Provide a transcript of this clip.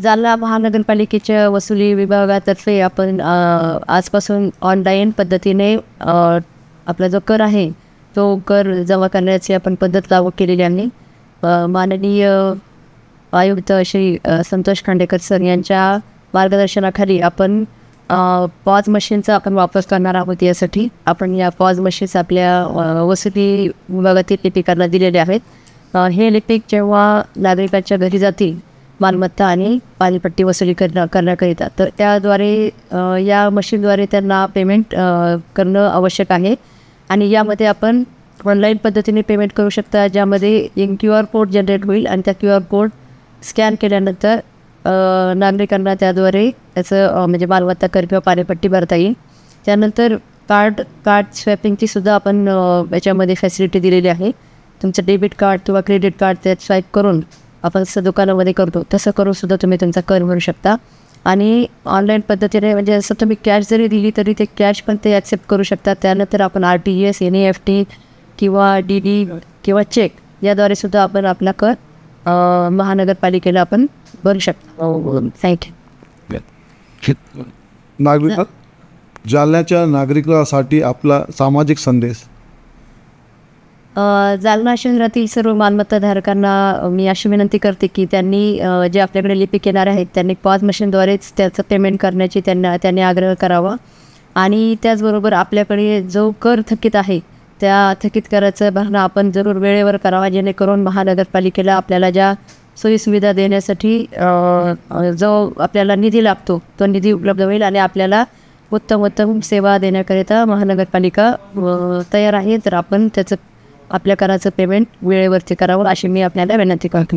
जालना महानगरपालिकेच्या वसुली विभागातर्फे आपण आजपासून ऑनलाईन पद्धतीने आपला जो कर आहे तो कर जमा करण्याची आपण पद्धत लागू केलेली आहे. माननीय आयुक्त श्री संतोष खांडेकर सर यांच्या मार्गदर्शनाखाली आपण पॉज मशीनचा आपण वापर करणार आहोत. यासाठी आपण या पॉज मशीन्स आपल्या वसुली विभागातील लिपिकांना दिलेले आहेत. हे लिपिक जेव्हा नागरिकांच्या घरी जातील मालमत्ता आणि पाणीपट्टी वसुली करण्याकरिता, तर त्याद्वारे या मशीनद्वारे त्यांना पेमेंट करणं आवश्यक आहे. आणि यामध्ये आपण ऑनलाईन पद्धतीने पेमेंट करू शकता, ज्यामध्ये एक QR कोड जनरेट होईल आणि त्या QR कोड स्कॅन केल्यानंतर नागरिकांना त्याद्वारे त्याचं म्हणजे मालमत्ता कर किंवा पाणीपट्टी भरता येईल. त्यानंतर कार्ड स्वॅपिंगचीसुद्धा आपण याच्यामध्ये फॅसिलिटी दिलेली आहे. तुमचं डेबिट कार्ड किंवा क्रेडिट कार्ड त्यात स्वाईप करून आपण जसं दुकानामध्ये करतो तसं करूनसुद्धा तुम्ही तुमचा कर भरू शकता. आणि ऑनलाईन पद्धतीने म्हणजे असं तुम्ही कॅश जरी दिली तरी ते कॅश पण ते ॲक्सेप्ट करू शकतात. त्यानंतर आपण RTGS, NEFT किंवा DD किंवा चेक याद्वारे सुद्धा आपण आपला कर महानगरपालिकेला आपण भरू शकतो. थँक्यू. जालन्याच्या नागरिकासाठी आपला सामाजिक संदेश. जालना शहरातील सर्व मालमत्ताधारकांना मी अशी विनंती करते की त्यांनी जे आपल्याकडे लिपिक येणार आहेत त्यांनी पॉज मशीनद्वारेच त्याचं पेमेंट करण्याची त्यांनी आग्रह करावा. आणि त्याचबरोबर आपल्याकडे जो कर थकीत आहे त्या थकीत कराचं भरणा आपण जरूर वेळेवर करावा, जेणेकरून महानगरपालिकेला आपल्याला ज्या सोयीसुविधा देण्यासाठी जो आपल्याला निधी लागतो तो निधी उपलब्ध होईल आणि आपल्याला उत्तम सेवा देण्याकरिता महानगरपालिका तयार आहे. तर आपण त्याचं आपल्या कराचं पेमेंट वेळेवरती करावं अशी मी आपल्याला विनंती करतो.